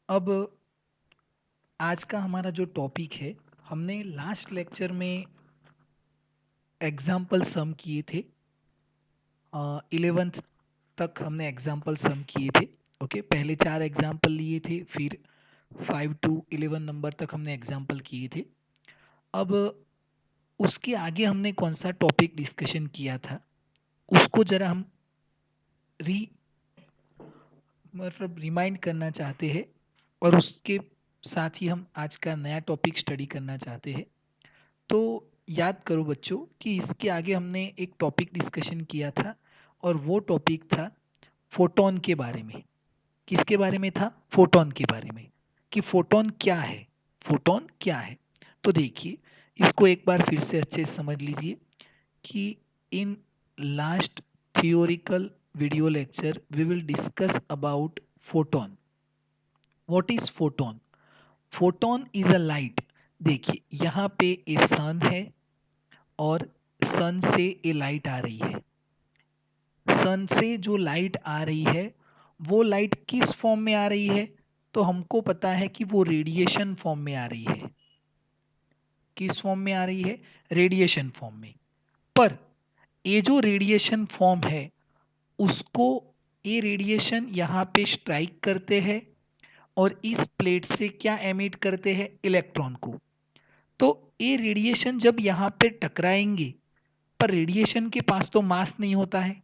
अब आज का हमारा जो टॉपिक है, हमने लास्ट लेक्चर में एग्जाम्पल सम किए थे। 11th तक हमने एग्जाम्पल सम किए थे। ओके, पहले 4 एग्जाम्पल लिए थे, फिर 5 to 11 नंबर तक हमने एग्जाम्पल किए थे। अब उसके आगे हमने कौन सा टॉपिक डिस्कशन किया था, उसको जरा हम री मतलब रिमाइंड करना चाहते हैं, और उसके साथ ही हम आज का नया टॉपिक स्टडी करना चाहते हैं। तो याद करो बच्चों कि इसके आगे हमने एक टॉपिक डिस्कशन किया था, और वो टॉपिक था फोटोन के बारे में। किसके बारे में था? फोटोन के बारे में, कि फोटोन क्या है। फोटोन क्या है? तो देखिए, इसको एक बार फिर से अच्छे से समझ लीजिए कि in last theoretical video lecture we will discuss about photon. What is photon? Photon is a light. देखिए यहाँ पे ये सन है, और सन से ये लाइट आ रही है। सन से जो लाइट आ रही है, वो लाइट किस फॉर्म में आ रही है? तो हमको पता है कि वो रेडिएशन फॉर्म में आ रही है। किस फॉर्म में आ रही है? रेडिएशन फॉर्म में। पर ये जो रेडिएशन फॉर्म है, उसको ये रेडिएशन यहाँ पे स्ट्राइक करते हैं, और इस प्लेट से क्या एमिट करते हैं? इलेक्ट्रॉन को। तो ये रेडिएशन जब यहाँ पे टकराएंगे, पर रेडिएशन के पास तो मास नहीं होता है।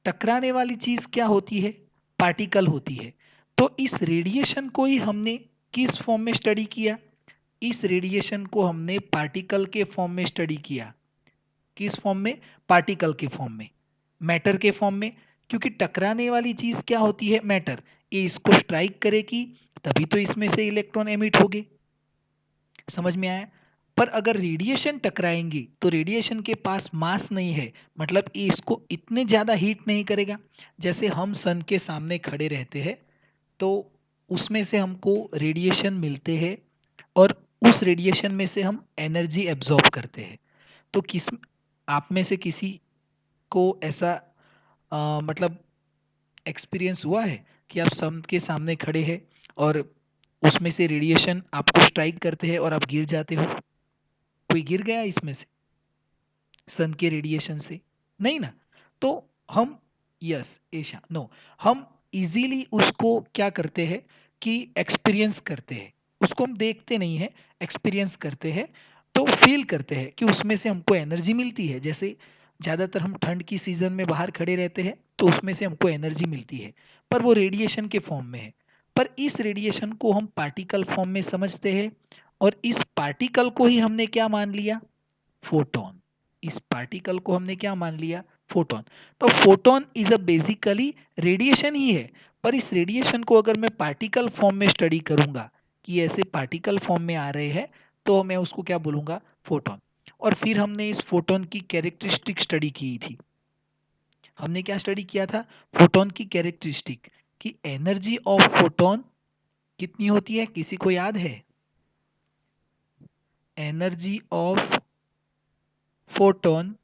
टकराने वाली चीज क्या होती है? पार्टिकल होती है। तो इस रेडिएशन को ही हमने किस फॉर्म में स्टडी किया? इस रेडिएशन को हमने पार्टिकल के फॉर्म में स्टडी किया। किस फॉर्म में? पार्टिकल के फॉर्म में, मैटर के फॉर्म में। क्योंकि टकराने वाली चीज क्या होती है? मैटर। ये इसको स्ट्राइक करेगी, तभी तो इसमें से इलेक्ट्रॉन एमिट होंगे। समझ में आया? पर अगर रेडिएशन टकराएंगे तो रेडिएशन के पास मास नहीं है, मतलब ये इसको इतने ज्यादा हीट नहीं करेगा। जैसे हम सन के सामने खड़े रहते हैं, तो उसमें से हमको रेडिएशन मिलते हैं, और उस रेडिएशन में से हम एनर्जी एब्जॉर्ब करते हैं। तो किस आप में से किसी को ऐसा मतलब एक्सपीरियंस हुआ है कि आप सन के सामने खड़े हैं, और उसमें से रेडिएशन आपको स्ट्राइक करते हैं और आप गिर जाते हो? कोई गिर गया इसमें से सन के रेडिएशन से? नहीं ना। तो हम, यस ऐशा, नो, हम इजीली उसको क्या करते हैं कि एक्सपीरियंस करते हैं। उसको हम देखते नहीं है, एक्सपीरियंस करते हैं। तो फील करते हैं कि उसमें से हमको एनर्जी मिलती है। जैसे ज़्यादातर हम ठंड की सीजन में बाहर खड़े रहते हैं, तो उसमें से हमको एनर्जी मिलती है, पर वो रेडिएशन के फॉर्म में है। पर इस रेडिएशन को हम पार्टिकल फॉर्म में समझते हैं, और इस पार्टिकल को ही हमने क्या मान लिया? फोटोन। इस पार्टिकल को हमने क्या मान लिया? फोटोन। तो photon is a basically radiation ही है। पर इस रेडिएशन को अगर मैं पार्टिकल फॉर्म में स्टडी करूंगा, कि ऐसे पार्टिकल फॉर्म में आ रहे हैं, तो मैं उसको क्या बोलूंगा? फोटोन। और फिर हमने इस फोटोन की कैरेक्टरिस्टिक स्टडी की थी। हमने क्या स्टडी किया था? फोटोन की कैरेक्टरिस्टिक, कि एनर्जी ऑफ फोटोन कितनी होती है? किसी को याद है? एनर्जी ऑफ फोटोन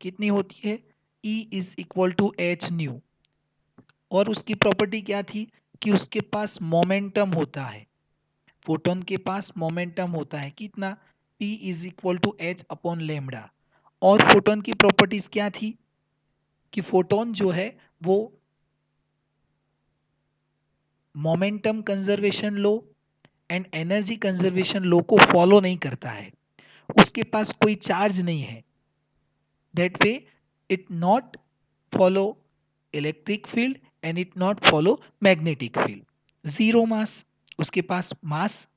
कितनी होती है? E is equal to H nu. और उसकी प्रॉपर्टी क्या थी? कि उसके पास मोमेंटम होता है। फोटोन के पास मोमेंटम होता है कितना? P is equal to H upon lambda. और फोटोन की प्रॉपर्टीज क्या थी? कि फोटोन जो है वो momentum conservation law and energy conservation law को फॉलो नहीं करता है। उसके पास कोई चार्ज नहीं है। That way it not follow electric field and it not follow magnetic field. Zero mass, उसके पास मास,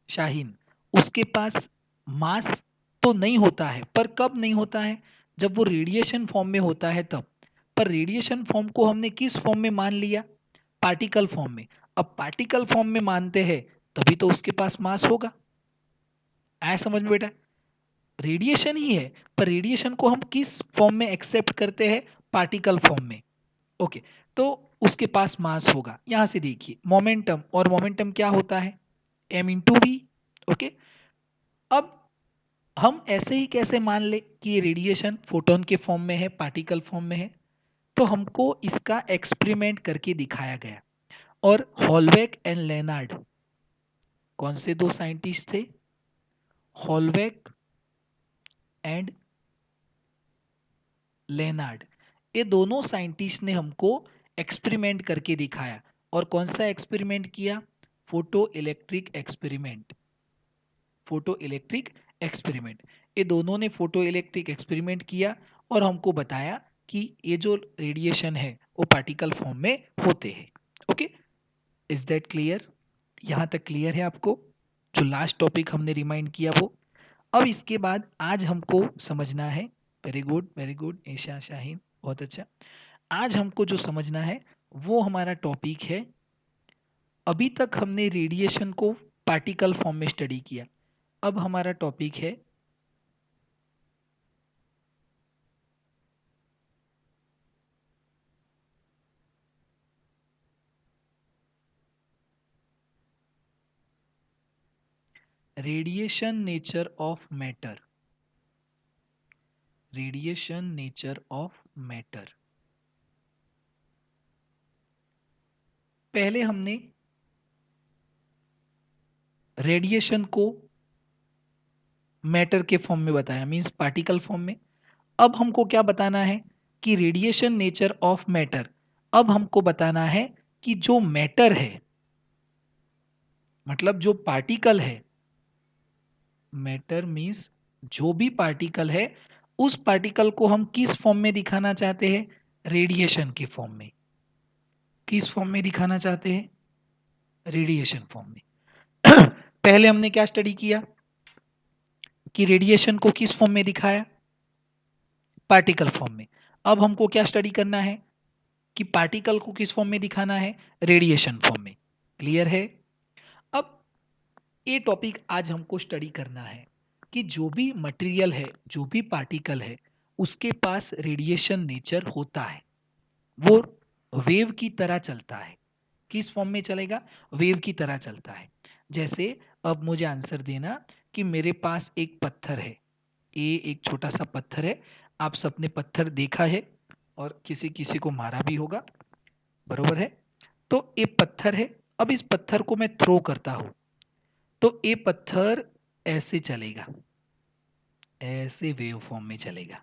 शाहीन, उसके पास मास तो नहीं होता है। पर कब नहीं होता है? जब वो रेडिएशन फॉर्म में होता है तब। पर रेडिएशन फॉर्म को हमने किस फॉर्म में मान लिया? पार्टिकल फॉर्म में। अब पार्टिकल फॉर्म में मानते हैं, तभी तो उसके पास मास होगा। आया समझ में बेटा? रेडिएशन ही है, पर रेडिएशन को हम किस फॉर्म में एक्सेप्ट करते हैं? पार्टिकल फॉर्म में। ओके, तो उसके पास मास होगा। यहां से देखिए मोमेंटम, और मोमेंटम क्या होता है? M into we. ओके, अब हम ऐसे ही कैसे मान ले कि ये रेडिएशन फोटोन के फॉर्म में है, पार्टिकल फॉर्म में है? तो हमको इसका एक्सपेरिमेंट करके दिखाया गया। और हॉलवेक एंड लेनार्ड, कौन से दो साइंटिस्ट थे? हॉलवेक एंड लेनार्ड। ये दोनों साइंटिस्ट ने हमको एक्सपेरिमेंट करके दिखाया। और कौन सा एक्सपेरिमेंट किया? Photo electric experiment. Photo electric experiment. ये दोनों ने फोटो इलेक्ट्रिक एक्सपेरिमेंट किया और हमको बताया कि ये जो रेडिएशन है वो पार्टिकल फॉर्म में होते हैं। Okay, is that clear? यहाँ तक क्लियर है आपको? जो लास्ट टॉपिक हमने रिमाइंड किया वो। अब इसके बाद आज हमको समझना है, वेरी गुड ईशा शाहीन, बहुत अच्छा। आज हमको जो समझना है वो हमारा टॉपिक है, अभी तक हमने रेडिएशन को पार्टिकल फॉर्म में स्टडी किया। अब हमारा टॉपिक है radiation nature of matter. Radiation nature of matter. पहले हमने रेडिएशन को मैटर के फॉर्म में बताया, मींस पार्टिकल फॉर्म में। अब हमको क्या बताना है कि रेडिएशन नेचर ऑफ मैटर। अब हमको बताना है कि जो मैटर है, मतलब जो पार्टिकल है, मैटर मींस जो भी पार्टिकल है, उस पार्टिकल को हम किस फॉर्म में दिखाना चाहते हैं? रेडिएशन के फॉर्म में। किस फॉर्म में दिखाना चाहते हैं? रेडिएशन फॉर्म में। पहले हमने क्या स्टडी किया कि रेडिएशन को किस फॉर्म में दिखाया? पार्टिकल फॉर्म में। अब हमको क्या स्टडी करना है कि पार्टिकल को किस फॉर्म में दिखाना है? रेडिएशन फॉर्म में। क्लियर है? अब ये टॉपिक आज हमको स्टडी करना है कि जो भी मटेरियल है, जो भी पार्टिकल है, उसके पास रेडिएशन नेचर होता है। वो वेव की तरह चलता है। किस फॉर्म में चलेगा? वेव की तरह चलता है। जैसे अब मुझे आंसर देना कि मेरे पास एक पत्थर है, ये एक छोटा सा पत्थर है। आप सबने पत्थर देखा है और किसी किसी को मारा भी होगा, बरोबर है? तो ये पत्थर है। अब इस पत्थर को मैं थ्रो करता हूं तो ये पत्थर ऐसे चलेगा, ऐसे वेव फॉर्म में चलेगा।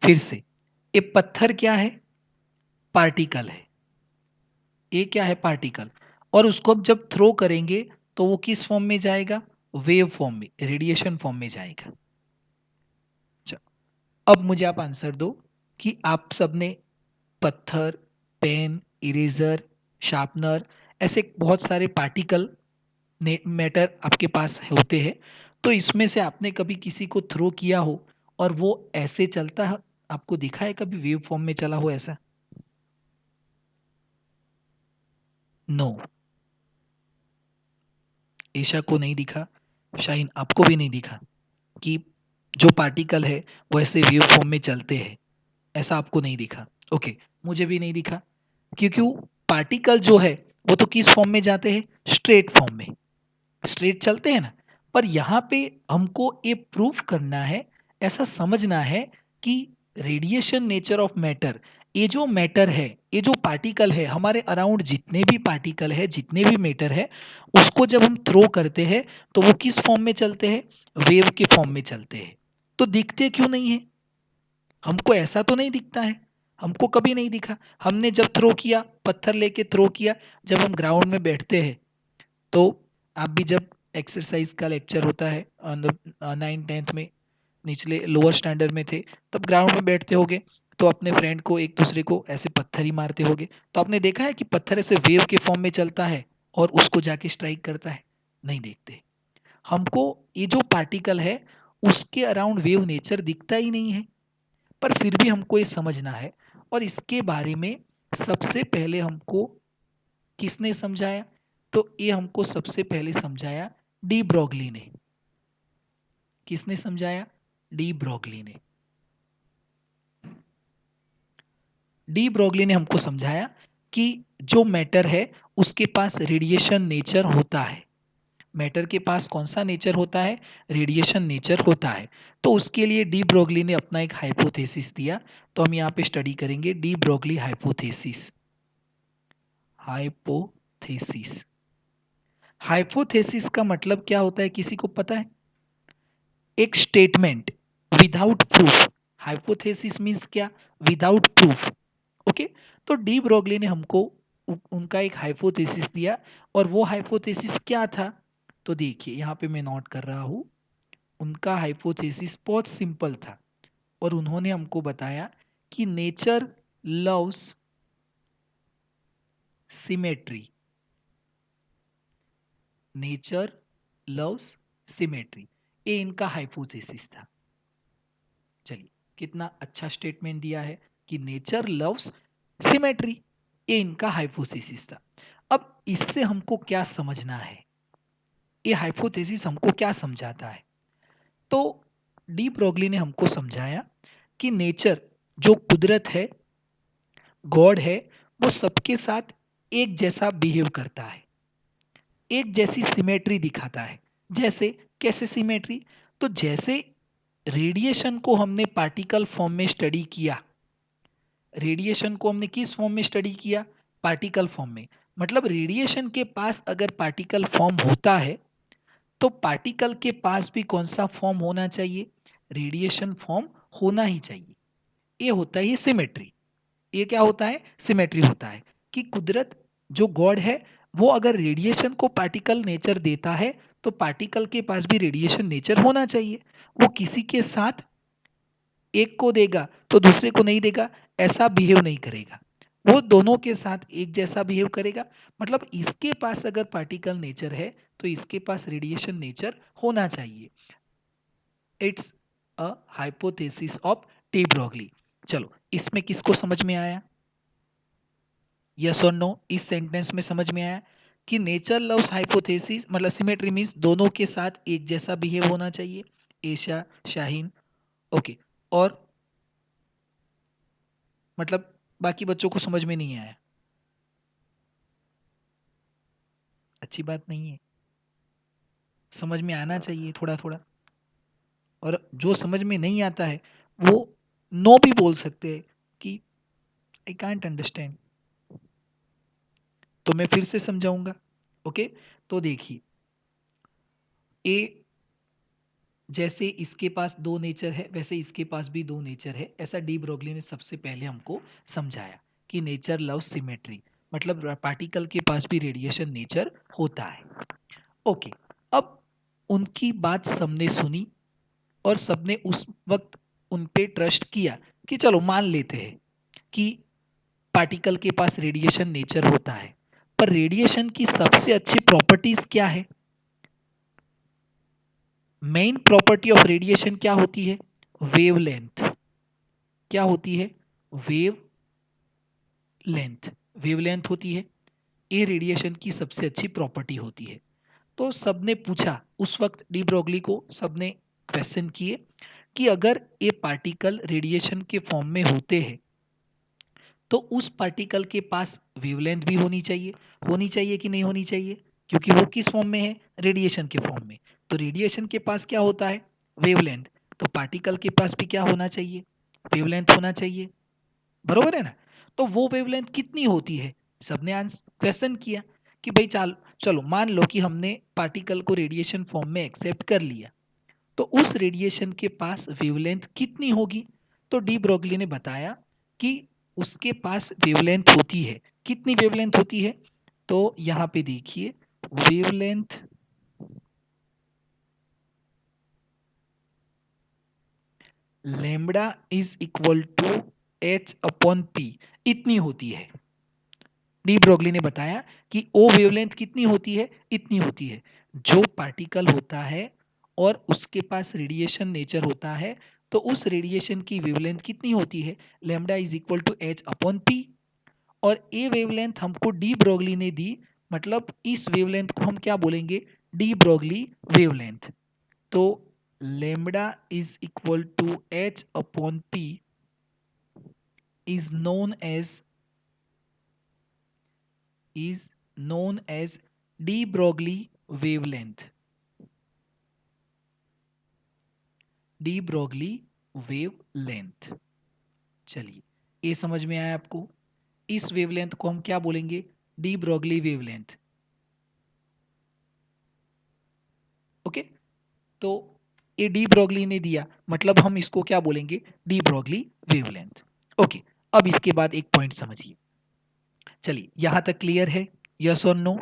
फिर से, ये पत्थर क्या है? पार्टिकल है। ये क्या है? पार्टिकल। और उसको अब जब थ्रो करेंगे तो वो किस फॉर्म में जाएगा? वेव फॉर्म में, रेडिएशन फॉर्म में जाएगा। अब मुझे आप आंसर दो कि आप सबने पत्थर, पेन, इरेजर, शार्पनर, ऐसे बहुत सारे पार्टिकल मैटर आपके पास होते हैं। तो इसमें से आपने कभी किसी को थ्रो किया हो और वो ऐसे चलता है, आपको दिखा है कभी वेव फॉर्म में चला हो ऐसा? नो। ईशा को नहीं दिखा, शाहीन आपको भी नहीं दिखा कि जो पार्टिकल है वो ऐसे वेव फॉर्म में चलते हैं, ऐसा आपको नहीं दिखा। ओके, मुझे भी नहीं दिखा। क्योंकि पार्टिकल जो है वो तो किस फॉर्म में जाते हैं? स्ट्रेट फॉर्म में, स्ट्रेट चलते हैं ना। पर यहाँ पे हमको ये प्रूफ करना है, ऐसा समझना है कि रेडिएशन नेचर ऑफ मैटर, ये जो मैटर है, ये जो पार्टिकल है, हमारे अराउंड जितने भी पार्टिकल है, जितने भी मैटर है, उसको जब हम थ्रो करते हैं तो वो किस फॉर्म में चलते हैं? वेव के फॉर्म में चलते हैं। तो दिखते क्यों नहीं है? हमको ऐसा तो नहीं दिखता है, हमको कभी नहीं दिखा। हमने जब थ्रो किया, पत्थर लेके थ्रो किया, जब हम ग्राउंड में बैठते हैं तो आप भी जब एक्सरसाइज का लेक्चर होता है 9th 10th में, निचले लोअर स्टैंडर्ड में थे, तब ग्राउंड में बैठते होगे तो अपने फ्रेंड को, एक दूसरे को ऐसे पत्थर ही मारते होगे। तो आपने देखा है कि पत्थर ऐसे वेव के फॉर्म में चलता है और उसको जाके स्ट्राइक करता है? नहीं देखते। हमको ये जो पार्टिकल है उसके अराउंड वेव नेचर दिखता ही नहीं है। पर फिर भी हमको ये समझना है। और इसके बारे में सबसे पहले हमको किसने समझाया? तो ये हमको सबसे पहले समझाया डी ब्रोगली ने। किसने समझाया? डी ब्रोगली ने। डी ब्रोगली ने हमको समझाया कि जो मैटर है उसके पास रेडिएशन नेचर होता है। मैटर के पास कौन सा नेचर होता है, रेडिएशन नेचर होता है। तो उसके लिए डी ब्रोगली ने अपना एक हाइपोथेसिस दिया, तो हम यहाँ पे स्टडी करेंगे de Broglie hypothesis. Hypothesis, hypothesis का मतलब क्या होता है, किसी को पता है? एक statement without proof. Hypothesis means क्या? Without proof. ओके, तो डी ब्रोगली ने हमको उनका एक हाइपोथेसिस दिया, और वो हाइपोथेसिस क्या था? तो देखिए यहाँ पे मैं नोट कर रहा हूँ। उनका हाइपोथेसिस बहुत सिंपल था, और उन्होंने हमको बताया कि nature loves symmetry. Nature loves symmetry, ये इनका हाइपोथेसिस था। चलिए, कितना अच्छा स्टेटमेंट दिया है कि नेचर लव्स सिमेट्री, ये इनका हाइपोथेसिस था। अब इससे हमको क्या समझना है, ये हाइपोथेसिस हमको क्या समझाता है? तो डी ब्रोगली ने हमको समझाया कि नेचर, जो कुदरत है, गॉड है, वो सबके साथ एक जैसा बिहेव करता है, एक जैसी सिमेट्री दिखाता है। जैसे, कैसे सिमेट्री? तो जैसे रेडिएशन को हमने पार्टिकल फॉर्म में स्टडी किया, रेडिएशन को हमने किस फॉर्म में स्टडी किया? पार्टिकल फॉर्म में। मतलब रेडिएशन के पास अगर पार्टिकल फॉर्म होता है, तो पार्टिकल के पास भी कौन सा फॉर्म होना चाहिए? रेडिएशन फॉर्म होना ही चाहिए। ये होता है सिमेट्री। ये क्या होता है? सिमेट्री होता है कि कुदरत, जो गॉड है, वो अगर रेडिएशन को पार्टिकल नेचर देता है, तो पार्टिकल के पास भी रेडिएशन नेचर होना चाहिए। वो किसी के साथ एक को देगा तो दूसरे को नहीं देगा, ऐसा बिहेव नहीं करेगा। वो दोनों के साथ एक जैसा बिहेव करेगा। मतलब इसके पास अगर पार्टिकल नेचर है, तो इसके पास रेडिएशन नेचर होना चाहिए। It's a hypothesis of de Broglie. चलो, इसमें किसको समझ में आया? यस और नो, इस सेंटेंस में समझ में आया कि नेचर लव्स हाइपोथेसिस मतलब सिमेट्री मीन्स दोनों के साथ एक जैसा बिहेव होना चाहिए। एशा, शाहीन, ओके। और मतलब बाकी बच्चों को समझ में नहीं आया, अच्छी बात नहीं है, समझ में आना चाहिए थोड़ा थोड़ा। और जो समझ में नहीं आता है, वो नो भी बोल सकते हैं कि आई कांट अंडरस्टैंड। तो मैं फिर से समझाऊंगा। ओके, तो देखिए, ए, जैसे इसके पास दो नेचर है, वैसे इसके पास भी दो नेचर है, ऐसा डी ब्रोगली ने सबसे पहले हमको समझाया कि नेचर लव सिमेट्री, मतलब पार्टिकल के पास भी रेडिएशन नेचर होता है। ओके, अब उनकी बात सबने सुनी, और सबने उस वक्त उन पे ट्रस्ट किया कि चलो मान लेते हैं कि पार्टिकल के पास रेडिएशन नेचर होता है। पर रेडिएशन की सबसे अच्छी प्रॉपर्टीज क्या है? मेन प्रॉपर्टी ऑफ रेडिएशन क्या होती है? वेवलेंथ। क्या होती है? Wave length. वेवलेंथ होती है, ये रेडिएशन की सबसे अच्छी प्रॉपर्टी होती है। तो सबने पूछा उस वक्त डी ब्रोगली को, सबने क्वेश्चन किए कि अगर ये पार्टिकल रेडिएशन के फॉर्म में होते हैं, तो उस पार्टिकल के पास वेवलेंथ भी होनी चाहिए कि नहीं होनी चाहिए? क्योंकि वो किस फॉर्म में है? रेडिएशन के फॉर्म में। तो रेडिएशन के पास क्या होता है? वेवलेंथ। तो पार्टिकल के पास भी क्या होना चाहिए? वेवलेंथ होना चाहिए, बरोबर है ना? तो वो वेवलेंथ कितनी होती है? सबने आंसर क्वेश्चन किया कि भाई चलो मान लो कि हमने पार्टिकल को रेडिएशन फॉर्म में एक्सेप्ट कर लिया, तो उस रेडिएशन के पास वेवलेंथ कितनी होगी? तो डी ब्रोगली ने बताया कि उसके पास वेवलेंथ होती है। कितनी वेवलेंथ होती है? तो यहां पे देखिए, wavelength lambda is equal to H upon P, इतनी होती है। डी ब्रोगली ने बताया कि ओ वेवलेंथ कितनी होती है? इतनी होती है। जो पार्टिकल होता है और उसके पास रेडिएशन नेचर होता है, तो उस रेडिएशन की वेवलेंथ कितनी होती है? Lambda is equal to H upon P. और ये वेवलेंथ हमको डी ब्रोगली ने दी, मतलब इस वेवलेंथ को हम क्या बोलेंगे? De Broglie wavelength. तो lambda is equal to H upon P is known as is known as de Broglie wavelength, de Broglie wavelength. चलिए, ये समझ में आया आपको? इस वेवलेंथ को हम क्या बोलेंगे? De Broglie wavelength. ओके, तो ये डी ब्रोगली ने दिया, मतलब हम इसको क्या बोलेंगे? De Broglie wavelength. ओके, अब इसके बाद एक पॉइंट समझिए। चलिए, यहां तक क्लियर है? यस और नो?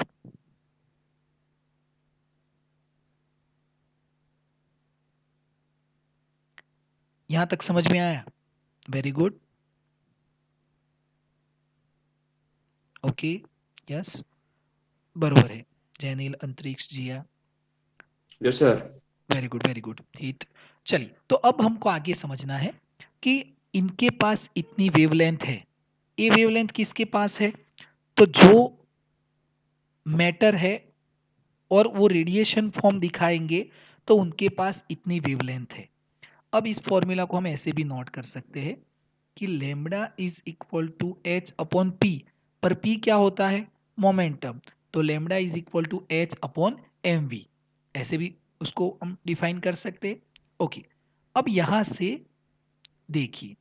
यहां तक समझ में आया? Very good. ओके, यस, बरोबर है। Jainil, Antariksh, Jiya, yes sir. Very good very good. Hit, चलिए, तो अब हमको आगे समझना है कि इनके पास इतनी वेवलेंथ है। ये वेवलेंथ किसके पास है? तो जो मैटर है और वो रेडिएशन फॉर्म दिखाएंगे, तो उनके पास इतनी वेवलेंथ है। अब इस फॉर्मूला को हम ऐसे भी नोट कर सकते हैं कि lambda is equal to H upon P, पर पी क्या होता है? मोमेंटम। तो lambda is equal to H upon M V, ऐसे भी उसको हम डिफाइन कर सकते हैं। ओके, अब यहां से देखिए,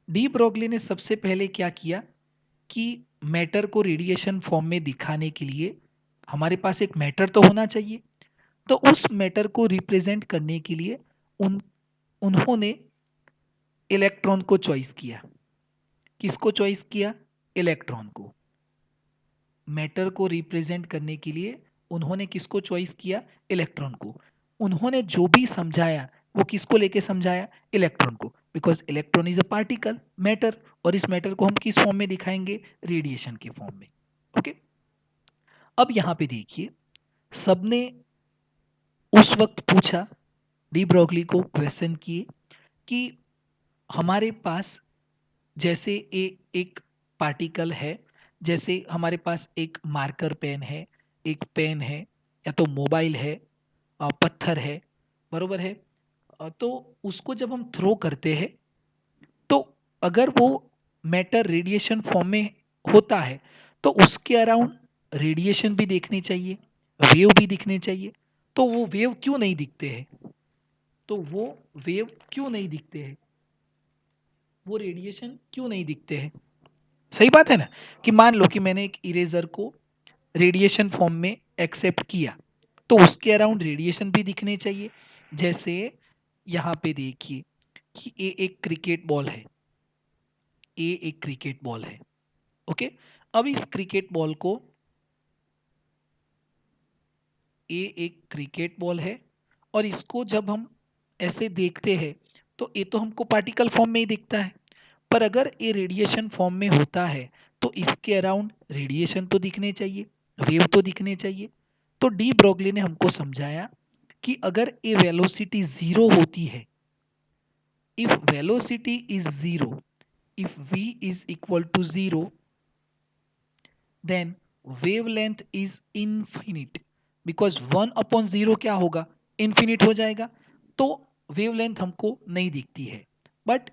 डी ब्रोगली ने सबसे पहले क्या किया कि मैटर को रेडिएशन फॉर्म में दिखाने के लिए हमारे पास एक मैटर तो होना चाहिए। तो उस मैटर को रिप्रेजेंट करने के लिए उन्होंने इलेक्ट्रॉन को चॉइस किया। किसको चॉइस किया? इलेक्ट्रॉन को। मैटर को रिप्रेजेंट करने के लिए उन्होंने किसको चॉइस किया? इलेक्ट्रॉन को। उन्होंने जो भी समझाया वो किसको लेके समझाया? इलेक्ट्रॉन को, because electron is a particle matter, और इस मैटर को हम किस फॉर्म में दिखाएंगे? रेडिएशन के फॉर्म में। ओके, अब यहां पे देखिए, सबने उस वक्त पूछा, डी ब्रोगली को क्वेश्चन किए कि हमारे पास जैसे एक पार्टिकल है, जैसे हमारे पास एक मार्कर पेन है, एक पेन है, या तो मोबाइल है, पत्थर है, बरोबर है। तो उसको जब हम थ्रो करते हैं, तो अगर वो मैटर रेडिएशन फॉर्म में होता है, तो उसके अराउंड रेडिएशन भी देखनी चाहिए, वेव भी दिखने चाहिए। तो वो वेव क्यों नहीं दिखते हैं? तो वो वेव क्यों नहीं दिखते हैं? वो रेडिएशन क्यों नहीं दिखते हैं? सही बात है ना, कि मान लो कि मैंने एक इरेजर को रेडिएशन फॉर्म में एक्सेप्ट किया, तो उसके अराउंड रेडिएशन भी दिखने चाहिए। जैसे यहाँ पे देखिए कि ये एक क्रिकेट बॉल है, ये एक क्रिकेट बॉल है। ओके, अब इस क्रिकेट बॉल को, ये एक क्रिकेट बॉल है, और इसको जब हम ऐसे देखते हैं, तो ये तो हमको पार्टिकल फॉर्म में ही दिखता है। पर अगर ये रेडिएशन फॉर्म में होता है, तो इसके अराउंड रेडिएशन तो दिखने चाहिए, वेव तो दिखने चाहिए। तो डी ब्रोगली ने हमको समझाया कि अगर ये वेलोसिटी जीरो होती है, if velocity is zero, if v is equal to zero, then wavelength is infinite, because one upon zero क्या होगा? इनफिनिट हो जाएगा। तो वेवलेंथ हमको नहीं दिखती है, but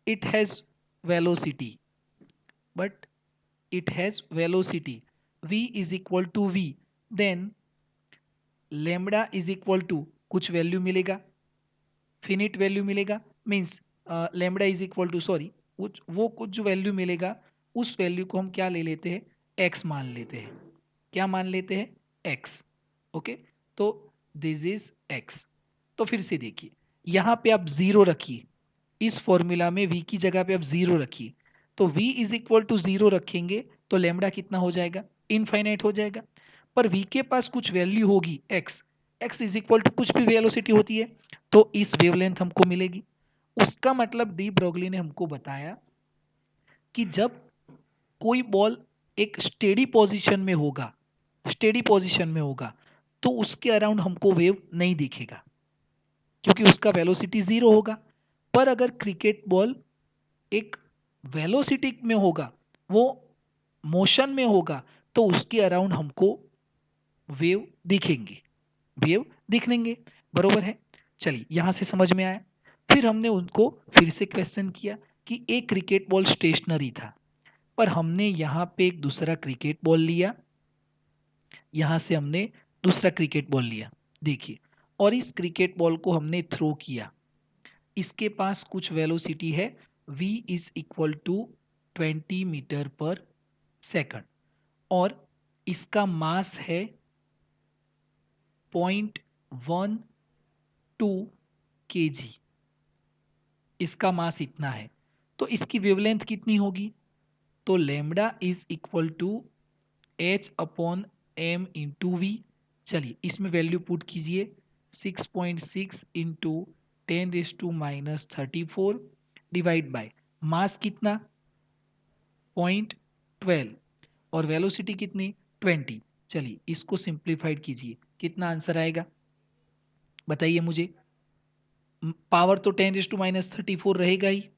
it has velocity, but it has velocity, v is equal to v, then lambda is equal to कुछ वैल्यू मिलेगा, फिनिट वैल्यू मिलेगा, means lambda is equal to, sorry, वो कुछ जो वैल्यू मिलेगा, उस वैल्यू को हम क्या ले लेते हैं? एक्स मान लेते हैं। क्या मान लेते हैं? एक्स। ओके, तो दिस इज एक्स। तो फिर से देखिए, यहां पे आप जीरो रखिए, इस फॉर्मूला में v की जगह पे आप जीरो रखिए। तो v is equal to zero रखेंगे, तो लेमडा कितना हो जाएगा? इनफाइनाइट हो जाएगा। पर v के पास कुछ वैल्यू होगी x, x is equal to कुछ भी वेलोसिटी होती है, तो इस वेवलेंथ हमको मिलेगी। उसका मतलब डी ब्रोगली ने हमको बताया कि जब कोई बॉल एक स्टेडी पोजीशन में होगा, स्टेडी पोजीशन में होगा, तो उसके अराउंड हमको वेव नहीं दिखेगा, क्योंकि उसका वेलोसिटी जीरो होगा। पर अगर क्रिकेट बॉल एक वेलोसिटी में होगा, वो मोशन में होगा, तो उसके अराउंड हमको वेव दिखेंगे, वेव दिखेंगे, बरोबर है। चलिए, यहां से समझ में आया। फिर हमने उनको फिर से क्वेश्चन किया कि एक क्रिकेट बॉल स्टेशनरी था, पर हमने यहाँ पे एक दूसरा क्रिकेट बॉल लिया, यहाँ से हमने दूसरा क्रिकेट बॉल लिया, देखिए, और इस क्रिकेट बॉल को हमने थ्रो किया। इसके पास कुछ वेलोसिटी है, v is equal to 20 metre per second, और इसका मास है 0.12 kg। इसका मास इतना है, तो इसकी वेवलेंथ कितनी होगी? तो lambda is equal to h upon m into V. चलिए इसमें वैल्यू पुट कीजिए, 6.6 इंटू 10⁻⁻34 डिवाइड बाय मास कितना 0.12 और वेलोसिटी कितनी 20। चलिए इसको सिंप्लीफाइड कीजिए, कितना आंसर आएगा बताइए मुझे। पावर तो 10⁻⁻34 रहेगा ही,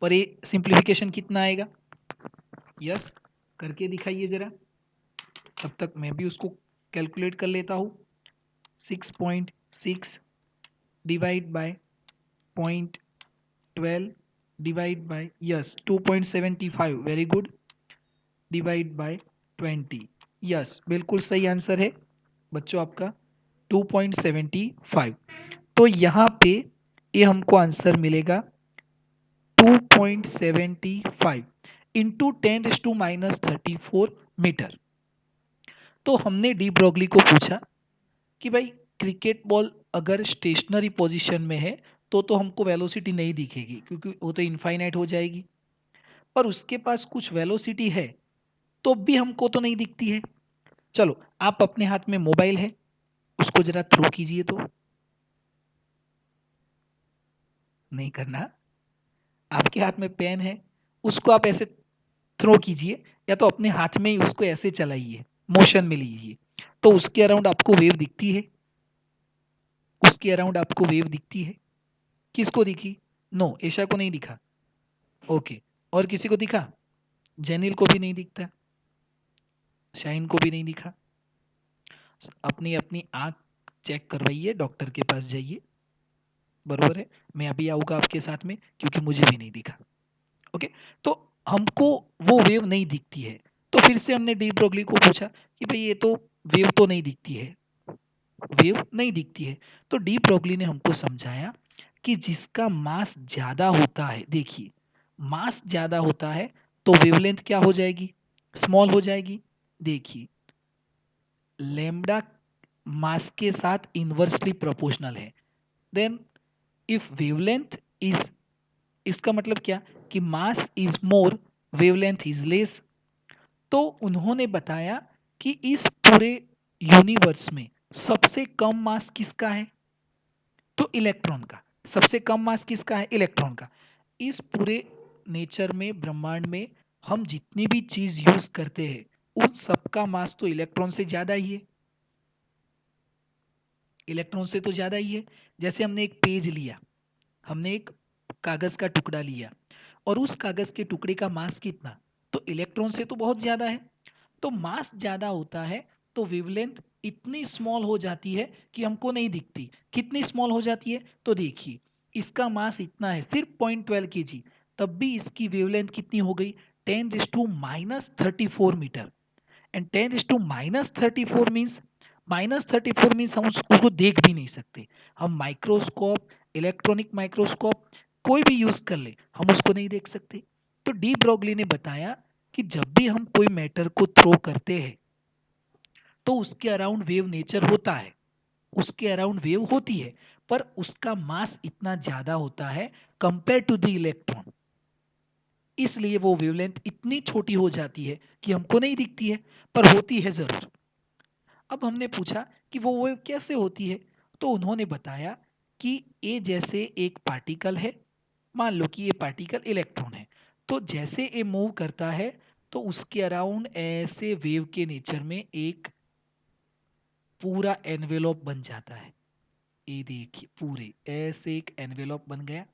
पर ये सिंप्लीफिकेशन कितना आएगा? यस, करके दिखाइए जरा, तब तक मैं भी उसको कैलकुलेट कर लेता हूँ। 6.6 divide by 0.12 divide by yes 2.75, very good, divide by 20। Yes, बिल्कुल सही आंसर है बच्चों आपका 2.75। तो यहाँ पे ये हमको आंसर मिलेगा 2.75 इंटू 10⁻⁻34 मीटर। तो हमने डी ब्रोगली को पूछा कि भाई क्रिकेट बॉल अगर स्टेशनरी पोजीशन में है तो हमको वेलोसिटी नहीं दिखेगी, क्योंकि वो तो इनफाइनाइट हो जाएगी, पर उसके पास कुछ वेलोसिटी है तो भी हमको तो नहीं दिखती है। चलो आप अपने हाथ में मोबाइल है, उसको जरा थ्रो कीजिए, तो नहीं करना। आपके हाथ में पेन है, उसको आप ऐसे थ्रो कीजिए, या तो अपने हाथ में ही उसको ऐसे चलाइए, मोशन में लीजिए, तो उसके अराउंड आपको वेव दिखती है। उसके अराउंड आपको वेव दिखती है। किसको दिखी? नो, एशा को नहीं दिखा। ओके, और किसी को दिखा? जेनिल को भी नहीं दिखता, शाइन को भी नहीं दिखा। अपनी अपनी आंख चेक करवाइए, डॉक्टर के पास जाइए, बरोबर है। मैं अभी आऊंगा आपके साथ में, क्योंकि मुझे भी नहीं दिखा। ओके, तो हमको वो वेव नहीं दिखती है। तो फिर से हमने डी ब्रोगली को पूछा कि भाई ये तो वेव तो नहीं दिखती है, वेव नहीं दिखती है। तो डी ब्रोगली ने हमको समझाया कि जिसका मास ज्यादा होता है, देखिए मास ज्यादा होता है तो वेवलेंथ क्या हो जाएगी? स्मॉल हो जाएगी। देखिए लेमडा मास के साथ इनवर्सली प्रोपोर्शनल है। देन इफ वेवलेंथ इज, इसका मतलब क्या कि mass is more, wavelength is less. तो उन्होंने बताया कि इस पूरे यूनिवर्स में सबसे कम मास किसका है? तो इलेक्ट्रॉन का। सबसे कम मास किसका है? इलेक्ट्रॉन का। इस पूरे नेचर में, ब्रह्मांड में हम जितनी भी चीज यूज करते हैं उन सबका मास तो इलेक्ट्रॉन से ज्यादा ही है। इलेक्ट्रॉन से तो ज्यादा ही है। जैसे हमने एक पेज लिया, हमने एक कागज का टुकड़ा लिया, और उस कागज के टुकड़े का मास कितना? तो इलेक्ट्रॉन से तो बहुत ज्यादा है। तो मास ज्यादा होता है तो वेवलेंथ इतनी स्मॉल हो जाती है कि हमको नहीं दिखती। कितनी स्मॉल हो जाती है? तो देखिए इसका मास इतना है, सिर्फ 0.12 kg, तब भी इसकी वेवलेंथ कितनी हो गई? 10⁻⁻34 मीटर। एंड 10⁻⁻34 मीन्स, -34 मीन्स हम उसको देख भी नहीं सकते। हम माइक्रोस्कोप, इलेक्ट्रॉनिक माइक्रोस्कोप कोई भी यूज कर ले, हम उसको नहीं देख सकते। तो डी ब्रोगली ने बताया कि जब भी हम कोई मैटर को थ्रो करते हैं तो उसके अराउंड वेव नेचर होता है, उसके अराउंड वेव होती है, पर उसका मास इतना ज्यादा होता है कंपेयर टू द इलेक्ट्रॉन, इसलिए वो वेवलेंथ इतनी छोटी हो जाती है कि हमको नहीं दिखती है, पर होती है जरूर। अब हमने पूछा कि वो वेव कैसे होती है, तो उन्होंने बताया कि ए जैसे एक पार्टिकल है, मान लो कि ये पार्टिकल इलेक्ट्रॉन है, तो जैसे ये मूव करता है तो उसके अराउंड ऐसे वेव के नेचर में एक पूरा एनवेलोप बन जाता है। ये देखिए पूरे ऐसे एक एनवेलोप बन गया,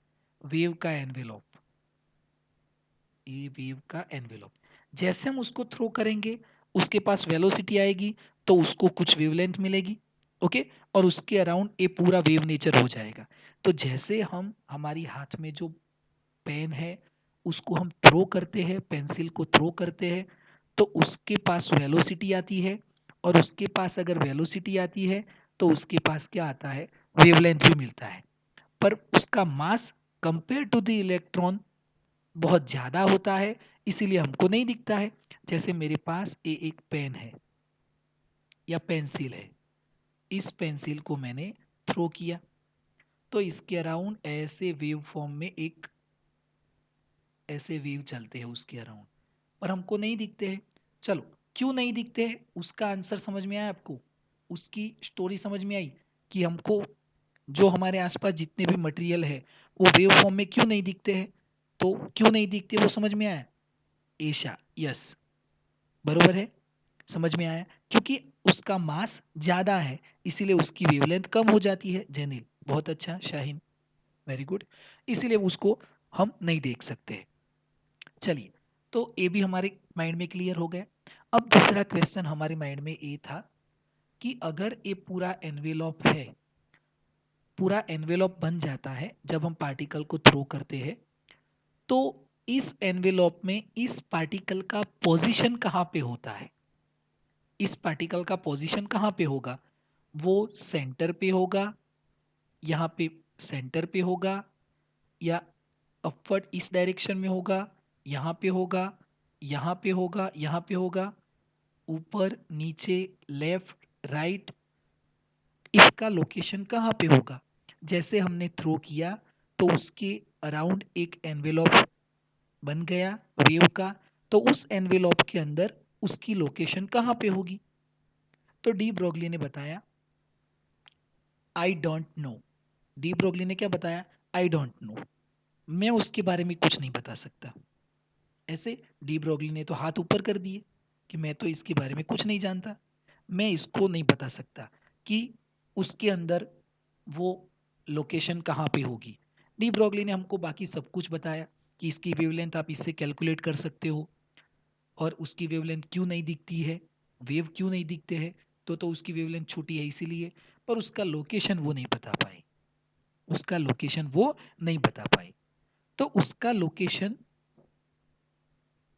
वेव का एनवेलोप, ये वेव का एनवेलोप। जैसे हम उसको थ्रो करेंगे उसके पास वेलोसिटी आएगी, तो उसको कुछ वेवलेंथ मिलेगी। ओके, और उसके अराउंड ये पूरा वेव नेचर हो जाएगा। तो जैसे हम हमारी हाथ में जो पेन है उसको हम थ्रो करते हैं, पेंसिल को थ्रो करते हैं, तो उसके पास वेलोसिटी आती है, और उसके पास अगर वेलोसिटी आती है तो उसके पास क्या आता है, वेवलेंथ भी मिलता है, पर उसका मास कंपेयर टू द इलेक्ट्रॉन बहुत ज़्यादा होता है, इसीलिए हमको नहीं दिखता है। जैसे मेरे पास ये एक पेन है या पेंसिल है, इस पेंसिल को मैंने थ्रो किया तो इसके अराउंड ऐसे वेव फॉर्म में एक ऐसे वेव चलते हैं उसके अराउंड, पर हमको नहीं दिखते हैं। चलो, क्यों नहीं दिखते हैं उसका आंसर समझ में आया आपको, उसकी स्टोरी समझ में आई कि हमको जो हमारे आसपास जितने भी मटेरियल है वो वेव फॉर्म में क्यों नहीं दिखते हैं, तो क्यों नहीं दिखते वो समझ में आया। एशा, यस, बरोबर है, समझ में आया, क्योंकि उसका मास ज्यादा है इसीलिए उसकी वेवलेंथ कम हो जाती है। जेनिल, बहुत अच्छा, शाहीन, वेरी गुड, इसीलिए उसको हम नहीं देख सकते। चलिए, तो ये भी हमारे माइंड में क्लियर हो गया। अब दूसरा क्वेश्चन हमारे माइंड में ये था कि अगर ये पूरा एनवेलप है, पूरा एनवेलप बन जाता है जब हम पार्टिकल को थ्रो करते हैं, तो इस एनवेलप में इस पार्टिकल का पोजीशन कहाँ पे होता है, इस पार्टिकल का पोजीशन कहाँ पे होगा, वो सेंटर पे होगा, यहाँ पे सेंटर पे होगा, या अपवर्ड इस डायरेक्शन में होगा, यहाँ पे होगा, यहाँ पे होगा, यहाँ पे होगा, ऊपर नीचे, लेफ्ट राइट, इसका लोकेशन कहाँ पे होगा। जैसे हमने थ्रो किया तो उसके अराउंड एक एनवेलप बन गया वेव का, तो उस एनवेलप के अंदर उसकी लोकेशन कहाँ पे होगी। तो डी ब्रोगली ने बताया I don't know. D Broglie ने क्या बताया, आई डोंट नो, मैं उसके बारे में कुछ नहीं बता सकता। ऐसे डी ब्रोगली ने तो हाथ ऊपर कर दिए कि मैं तो इसके बारे में कुछ नहीं जानता, मैं इसको नहीं बता सकता कि उसके अंदर वो लोकेशन कहाँ पे होगी। डी ब्रोगली ने हमको बाकी सब कुछ बताया कि इसकी वेवलेंथ आप इससे कैलकुलेट कर सकते हो, और उसकी वेवलेंथ क्यों नहीं दिखती है, वेव क्यों नहीं दिखते हैं, तो उसकी वेवलेंथ छोटी है इसीलिए, पर उसका लोकेशन वो नहीं बता पाए, उसका लोकेशन वो नहीं बता पाए। तो उसका लोकेशन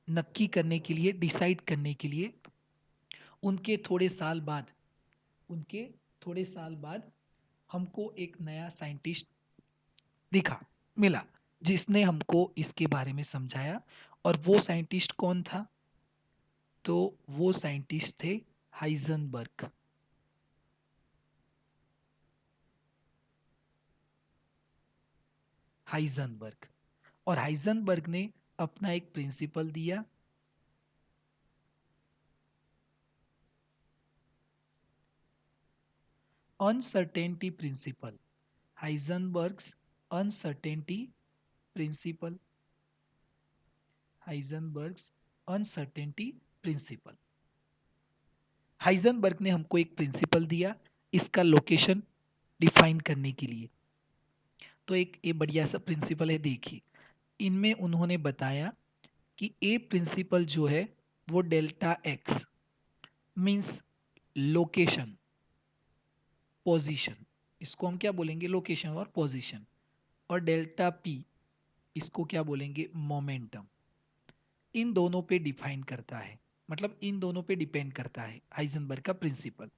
नक्की करने के लिए, डिसाइड करने के लिए उनके थोड़े साल बाद, उनके थोड़े साल बाद हमको एक नया साइंटिस्ट दिखा, मिला, जिसने हमको इसके बारे में समझाया। और वो साइंटिस्ट कौन था, तो वो साइंटिस्ट थे हाइजनबर्ग। हाइजनबर्ग, और हाइजनबर्ग ने अपना एक प्रिंसिपल दिया, uncertainty principle, Heisenberg's uncertainty principle, Heisenberg's uncertainty principle. Heisenberg ने हमको एक प्रिंसिपल दिया इसका लोकेशन डिफाइन करने के लिए। तो एक ये बढ़िया सा प्रिंसिपल है, देखिए, इनमें उन्होंने बताया कि ए प्रिंसिपल जो है वो delta x means location, position, इसको हम क्या बोलेंगे, लोकेशन और पोजीशन, और डेल्टा पी इसको क्या बोलेंगे, मोमेंटम, इन दोनों पे डिफाइन करता है, मतलब इन दोनों पे डिपेंड करता है हाइजेनबर्ग का प्रिंसिपल।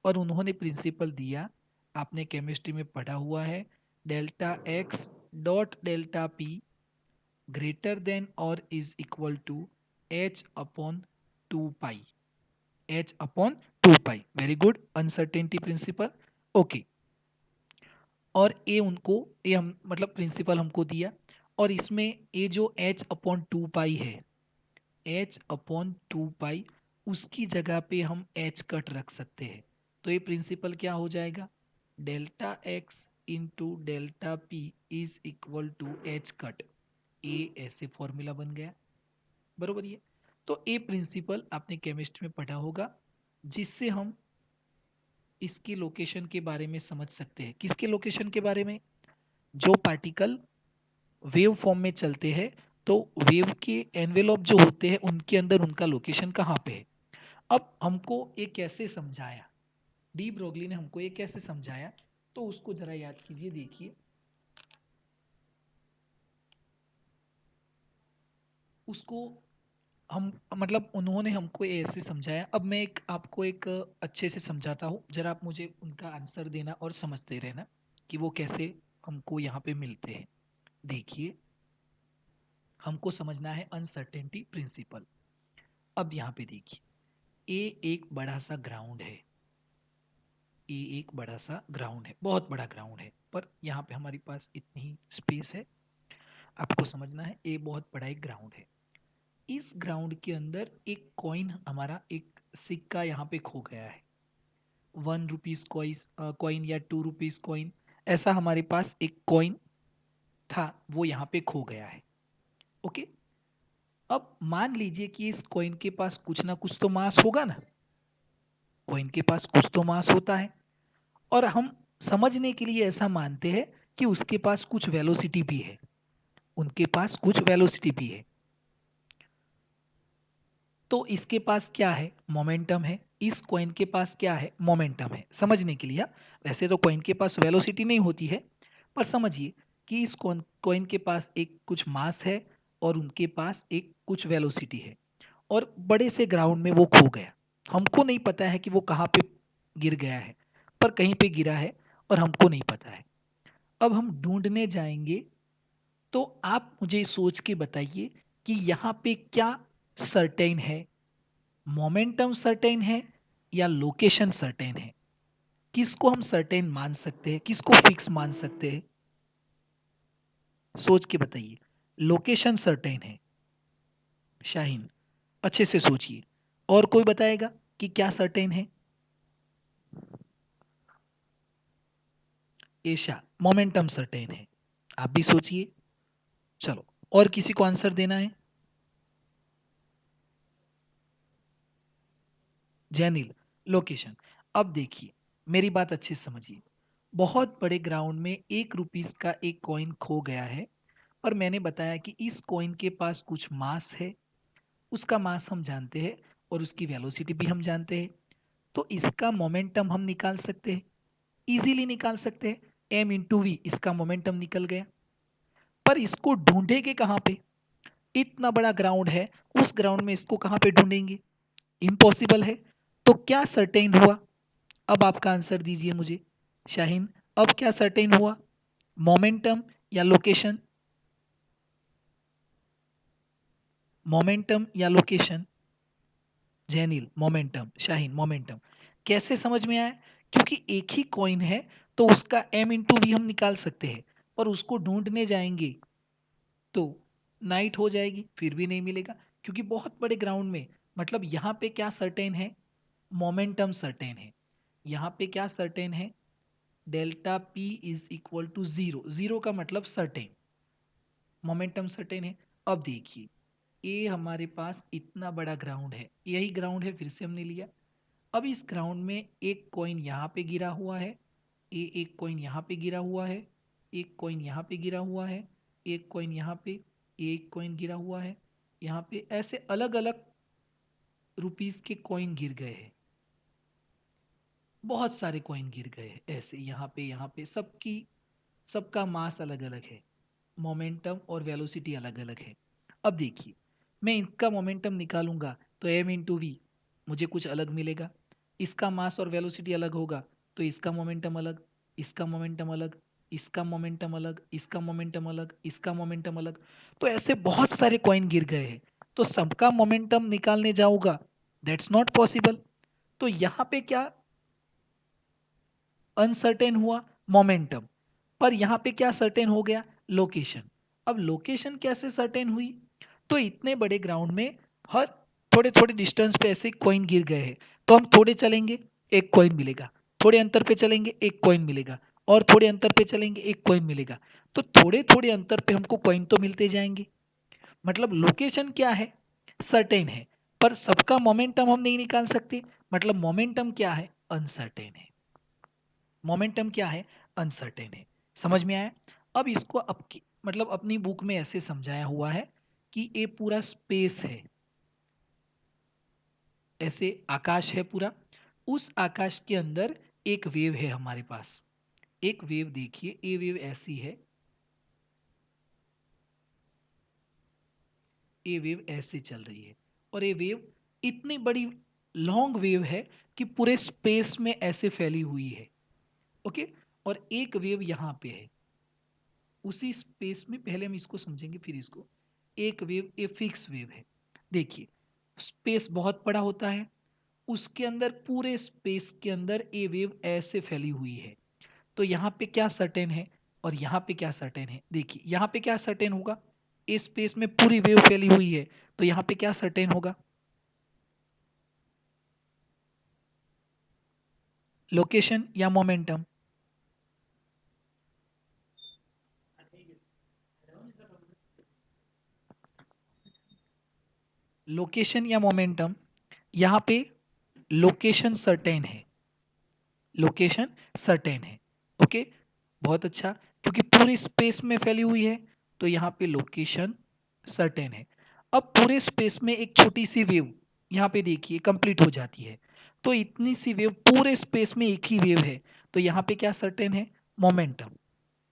और उन्होंने प्रिंसिपल दिया, आपने केमिस्ट्री में पढ़ा हुआ है, delta X dot delta P greater than और is equal to H upon 2 pi, H upon 2 pi, very good, uncertainty principle, okay. और ये उनको, ये हम मतलब प्रिंसिपल हमको दिया, और इसमें ये जो एच अपॉन 2 पाई है, एच अपॉन 2 पाई, उसकी जगह पे हम एच कट रख सकते हैं। तो ये प्रिंसिपल क्या हो जाएगा, delta X into delta P is equal to H cut, ए ऐसे फॉर्मूला बन गया, बरोबर ये। तो ए प्रिंसिपल आपने केमिस्ट्री में पढ़ा होगा, जिससे हम इसकी लोकेशन के बारे में समझ सकते हैं। किसके लोकेशन के बारे में, जो पार्टिकल वेव फॉर्म में चलते हैं तो वेव के एनवेलप जो होते हैं उनके अंदर उनका लोकेशन कहाँ पे है। अब हमको ये कैसे समझाया, डी ब्रोगली ने हमको ये कैसे समझाया, तो उसको जरा याद कीजिए, देखिए, उसको हम मतलब उन्होंने हमको ऐसे समझाया। अब मैं एक आपको एक अच्छे से समझाता हूँ, जरा आप मुझे उनका आंसर देना और समझते रहना कि वो कैसे हमको यहाँ पे मिलते हैं। देखिए, हमको समझना है अनसर्टेनिटी प्रिंसिपल। अब यहाँ पे देखिए, ए एक बड़ा सा ग्राउंड है। ए एक बड़ा सा ग्राउंड है, बहुत बड़ा ग्राउंड है, पर यहाँ पे हमारे पास इतनी ही स्पेस है। आपको समझना है ए बहुत बड़ा एक ग्राउंड है। इस ग्राउंड के अंदर एक कॉइन, हमारा एक सिक्का यहाँ पे खो गया है। 1 रुपीज कॉइन या 2 रुपीज कॉइन, ऐसा हमारे पास एक कॉइन था, वो यहाँ पे खो गया है। ओके। अब मान लीजिए कि इस कॉइन के पास कुछ ना कुछ तो मास होगा ना। कॉइन के पास कुछ तो मास होता है, और हम समझने के लिए ऐसा मानते हैं कि उसके पास कुछ वेलोसिटी भी है। उनके पास कुछ वेलोसिटी भी है। तो इसके पास क्या है? मोमेंटम है। इस कॉइन के पास क्या है? मोमेंटम है। समझने के लिए, वैसे तो कॉइन के पास वेलोसिटी नहीं होती है, पर समझिए कि इस कॉइन के पास एक कुछ मास है और उनके पास एक कुछ वेलोसिटी है, और बड़े से ग्राउंड में वो खो गया। हमको नहीं पता है कि वो कहाँ पे गिर गया है, पर कहीं पे गिरा है और हमको नहीं पता है। अब हम ढूंढने जाएंगे, तो आप मुझे सोच के बताइए कि यहाँ पे क्या सर्टेन है? मोमेंटम सर्टेन है या लोकेशन सर्टेन है? किसको हम सर्टेन मान सकते हैं, किसको फिक्स मान सकते हैं? सोच के बताइए। लोकेशन सर्टेन है शाहीन, अच्छे से सोचिए। और कोई बताएगा कि क्या सर्टेन है? एशा, मोमेंटम सर्टेन है। आप भी सोचिए। चलो, और किसी को आंसर देना है? जैनिल, लोकेशन। अब देखिए, मेरी बात अच्छे से समझिए। बहुत बड़े ग्राउंड में 1 रुपीज का एक कॉइन खो गया है, और मैंने बताया कि इस कॉइन के पास कुछ मास है। उसका मास हम जानते हैं और उसकी वेलोसिटी भी हम जानते हैं। तो इसका मोमेंटम हम निकाल सकते हैं, इजीली निकाल सकते हैं। एम इंटू वी, इसका मोमेंटम निकल गया। पर इसको ढूंढेंगे कहाँ पे? इतना बड़ा ग्राउंड है, उस ग्राउंड में इसको कहाँ पे ढूंढेंगे? इम्पॉसिबल है। तो क्या सर्टेन हुआ? अब आपका आंसर दीजिए मुझे शाहीन। अब क्या सर्टेन हुआ? मोमेंटम या लोकेशन? मोमेंटम या location? Jainil, momentum. Shaheen, momentum. कैसे समझ में आया? क्योंकि एक ही कॉइन है, तो उसका एम इंटू वी हम निकाल सकते हैं, पर उसको ढूंढने जाएंगे तो नाइट हो जाएगी, फिर भी नहीं मिलेगा। क्योंकि बहुत बड़े ग्राउंड में, मतलब यहाँ पे क्या सर्टेन है? मोमेंटम सर्टेन है। यहाँ पे क्या सर्टेन है? Delta P is equal to zero. Zero का मतलब सर्टेन, मोमेंटम सर्टेन है। अब देखिए, ए हमारे पास इतना बड़ा ग्राउंड है, यही ग्राउंड है, फिर से हमने लिया। अब इस ग्राउंड में एक कॉइन यहाँ पे गिरा हुआ है, एक कॉइन यहाँ पे गिरा हुआ है, एक कॉइन यहाँ पे गिरा हुआ है, एक कॉइन यहाँ पे, एक कॉइन गिरा हुआ है यहाँ पे। ऐसे अलग अलग रुपीस के कॉइन गिर गए हैं। बहुत सारे कॉइन गिर गए हैं ऐसे, यहाँ पे सबकी, सबका मास अलग अलग है, मोमेंटम और वेलोसिटी अलग अलग है। अब देखिए, मैं इनका मोमेंटम निकालूंगा तो एम इंटू वी, मुझे कुछ अलग मिलेगा। इसका मास और वेलोसिटी अलग होगा, तो इसका मोमेंटम अलग, इसका मोमेंटम अलग, इसका मोमेंटम अलग, इसका मोमेंटम अलग, इसका मोमेंटम अलग। तो ऐसे बहुत सारे कॉइन गिर गए हैं, तो सबका मोमेंटम निकालने जाऊंगा, दैट्स नॉट पॉसिबल। तो यहाँ पे क्या अनसर्टेन हुआ? मोमेंटम। पर यहाँ पे क्या सर्टेन हो गया? लोकेशन। अब लोकेशन कैसे सर्टेन हुई? तो इतने बड़े ग्राउंड में हर थोड़े थोड़े डिस्टेंस पे ऐसे कॉइन गिर गए हैं, तो हम थोड़े चलेंगे एक कॉइन मिलेगा, थोड़े अंतर पे चलेंगे एक कॉइन मिलेगा, और थोड़े अंतर पे चलेंगे एक कॉइन मिलेगा। तो थोड़े थोड़े अंतर पे हमको कॉइन तो मिलते जाएंगे। मतलब लोकेशन क्या है? सर्टेन है, पर सबका मोमेंटम हम नहीं निकाल सकते। मतलब मोमेंटम क्या है? अनसर्टेन है। मोमेंटम क्या है? अनसर्टेन है। समझ में आया? अब इसको मतलब अपनी बुक में ऐसे समझाया हुआ है कि ये पूरा स्पेस है, ऐसे आकाश है पूरा। उस आकाश के अंदर एक वेव है हमारे पास। एक वेव देखिए, ये वेव ऐसी है, ये वेव ऐसे चल रही है। और ये वेव इतनी बड़ी लॉन्ग वेव है कि पूरे स्पेस में ऐसे फैली हुई है। ओके, और एक वेव यहाँ पे है उसी स्पेस में। पहले हम इसको समझेंगे फिर इसको। एक वेव ए फिक्स वेव है। देखिए, स्पेस बहुत बड़ा होता है, उसके अंदर पूरे स्पेस के अंदर ए वेव ऐसे फैली हुई है। तो यहाँ पे क्या सर्टेन है और यहाँ पे क्या सर्टेन है? देखिए, यहाँ पे क्या सर्टेन होगा? इस स्पेस में पूरी वेव फैली हुई है, तो यहाँ पे क्या सर्टेन होगा? लोकेशन या मोमेंटम? लोकेशन या मोमेंटम? यहाँ पे लोकेशन सर्टेन है, लोकेशन सर्टेन है। ओके, बहुत अच्छा, क्योंकि पूरी स्पेस में फैली हुई है तो यहाँ पे लोकेशन सर्टेन है। अब पूरे स्पेस में एक छोटी सी वेव यहाँ पे देखिए कंप्लीट हो जाती है, तो इतनी सी वेव पूरे स्पेस में एक ही वेव है, तो यहाँ पे क्या सर्टेन है? मोमेंटम।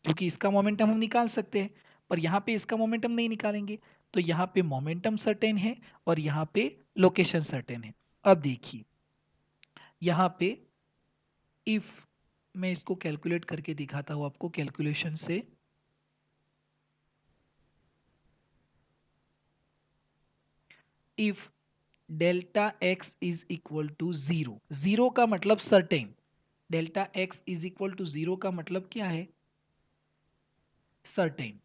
क्योंकि इसका मोमेंटम हम निकाल सकते हैं, पर यहाँ पे इसका मोमेंटम नहीं निकालेंगे, तो यहाँ पे मोमेंटम सर्टेन है और यहाँ पे लोकेशन सर्टेन है। अब देखिए, यहाँ पे इफ मैं इसको कैलकुलेट करके दिखाता हूँ आपको कैलकुलेशन से। If delta X is equal to zero, zero का मतलब certain, delta X is equal to zero का मतलब क्या है? सर्टेन।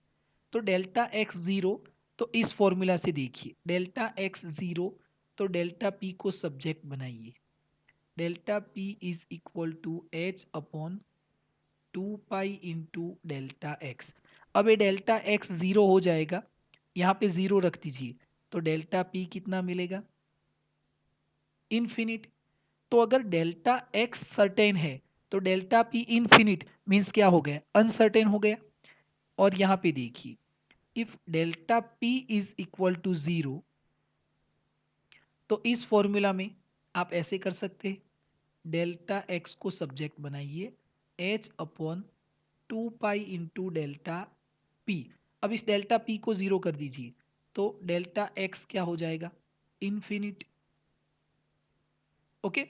तो डेल्टा एक्स जीरो, तो इस फॉर्मूला से देखिए, डेल्टा एक्स जीरो, तो डेल्टा पी को सब्जेक्ट बनाइए। Delta P is equal to H upon 2 pi into delta X. अब ये डेल्टा एक्स जीरो हो जाएगा, यहाँ पे जीरो रख दीजिए, तो डेल्टा पी कितना मिलेगा? इन्फिनिट। तो अगर डेल्टा एक्स सर्टेन है तो डेल्टा पी इन्फिनिट मीन्स क्या हो गया? अनसर्टेन हो गया। और यहाँ पे देखिए, if delta P is equal to zero, तो इस फॉर्मूला में आप ऐसे कर सकते हैं, डेल्टा एक्स को सब्जेक्ट बनाइए, H upon 2 pi into delta P. अब इस डेल्टा पी को जीरो कर दीजिए, तो डेल्टा एक्स क्या हो जाएगा? इन्फिनिट। ओके,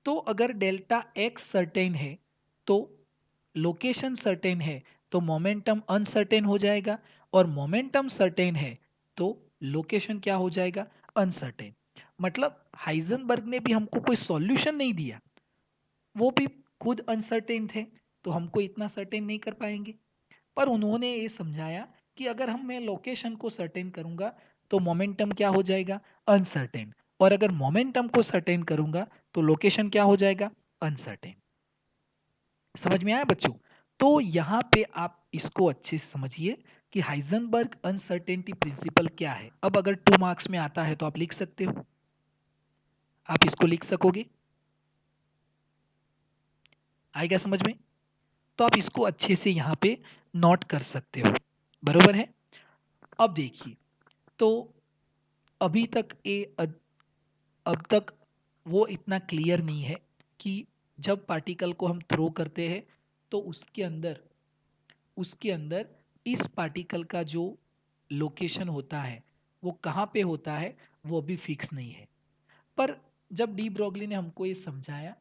तो अगर डेल्टा एक्स सर्टेन है तो लोकेशन सर्टेन है, तो मोमेंटम अनसर्टेन हो जाएगा, और मोमेंटम सर्टेन है तो लोकेशन क्या हो जाएगा? अनसर्टेन। मतलब हाइजेनबर्ग ने भी हमको कोई सॉल्यूशन नहीं दिया, वो भी खुद अनसर्टेन थे, तो हमको इतना सर्टेन नहीं कर पाएंगे। पर उन्होंने ये समझाया कि अगर हम मैं लोकेशन को सर्टेन करूंगा तो मोमेंटम क्या हो जाएगा? अनसर्टेन। और अगर मोमेंटम को सर्टेन करूंगा तो लोकेशन क्या हो जाएगा? अनसर्टेन। समझ में आया बच्चों? तो यहाँ पे आप इसको अच्छे से समझिए कि हाइजेनबर्ग अनसर्टेनिटी प्रिंसिपल क्या है। अब अगर 2 मार्क्स में आता है तो आप लिख सकते हो, आप इसको लिख सकोगे, आएगा समझ में? तो आप इसको अच्छे से यहाँ पे नोट कर सकते हो, बरोबर है? अब देखिए, तो अभी तक अब तक वो इतना क्लियर नहीं है कि जब पार्टिकल को हम थ्रो करते हैं तो उसके अंदर इस पार्टिकल का जो लोकेशन होता है वो कहाँ पे होता है, वो अभी फिक्स नहीं है। पर जब डी ब्रोगली ने हमको ये समझाया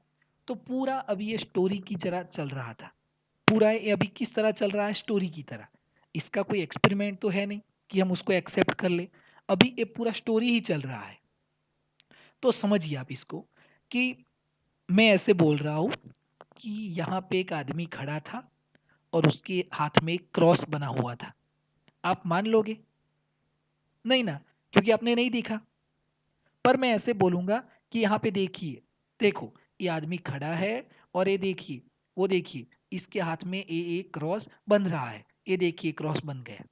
तो पूरा अभी ये स्टोरी की तरह चल रहा था। पूरा ये अभी किस तरह चल रहा है? स्टोरी की तरह। इसका कोई एक्सपेरिमेंट तो है नहीं कि हम उसको एक्सेप्ट कर ले, अभी ये पूरा स्टोरी ही चल रहा है। तो समझिए आप इसको कि मैं ऐसे बोल रहा हूँ कि यहाँ पे एक आदमी खड़ा था और उसके हाथ में एक क्रॉस बना हुआ था। आप मान लोगे? नहीं ना, क्योंकि आपने नहीं देखा। पर मैं ऐसे बोलूंगा कि यहाँ पे देखिए, देखो, ये आदमी खड़ा है और ये देखिए, वो देखिए, इसके हाथ में एक क्रॉस बन रहा है, ये देखिए क्रॉस बन गया।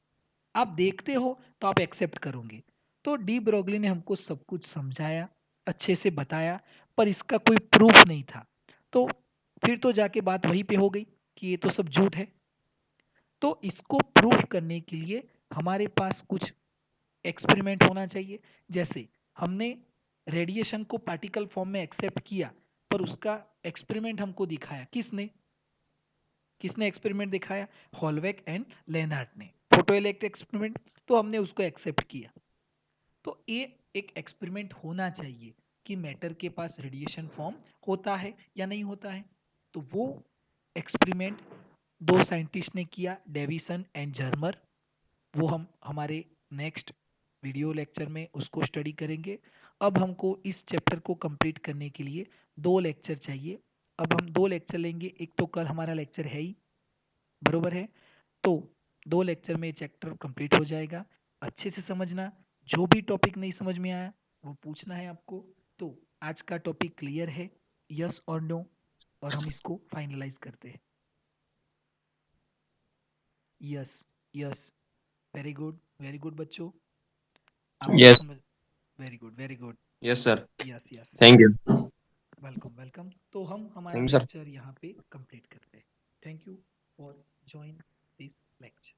आप देखते हो तो आप एक्सेप्ट करोगे। तो डी ब्रोगली ने हमको सब कुछ समझाया, अच्छे से बताया, पर इसका कोई प्रूफ नहीं था। तो फिर तो जाके बात वहीं पे हो गई कि ये तो सब झूठ है। तो इसको प्रूफ करने के लिए हमारे पास कुछ एक्सपेरिमेंट होना चाहिए। जैसे हमने रेडिएशन को पार्टिकल फॉर्म में एक्सेप्ट किया, पर उसका एक्सपेरिमेंट हमको दिखाया किसने? किसने एक्सपेरिमेंट दिखाया? हॉलवेक एंड लेनार्ड ने, फोटो इलेक्ट्रिक एक्सपेरिमेंट। तो हमने उसको एक्सेप्ट किया। तो ये एक एक्सपेरिमेंट होना चाहिए कि मैटर के पास रेडिएशन फॉर्म होता है या नहीं होता है। तो वो एक्सपेरिमेंट दो साइंटिस्ट ने किया, डेविसन एंड जर्मर। वो हम हमारे नेक्स्ट वीडियो लेक्चर में उसको स्टडी करेंगे। अब हमको इस चैप्टर को कंप्लीट करने के लिए 2 लेक्चर चाहिए। अब हम 2 लेक्चर लेंगे, एक तो कल हमारा लेक्चर है ही, बरोबर है। तो 2 लेक्चर में चैप्टर कंप्लीट हो जाएगा। अच्छे से समझना, जो भी टॉपिक नहीं समझ में आया वो पूछना है आपको। तो आज का टॉपिक क्लियर है, यस और नो, और हम इसको फाइनलाइज करते हैं। यस, यस, वेरी गुड बच्चों, आपको Yes, समझ, very good, very good. yes, sir. Yes, yes, Thank you. Welcome, welcome. तो हम हमारा Thank you, sir. लेक्चर यहाँ पे कंप्लीट करते हैं। Thank you for join this lecture.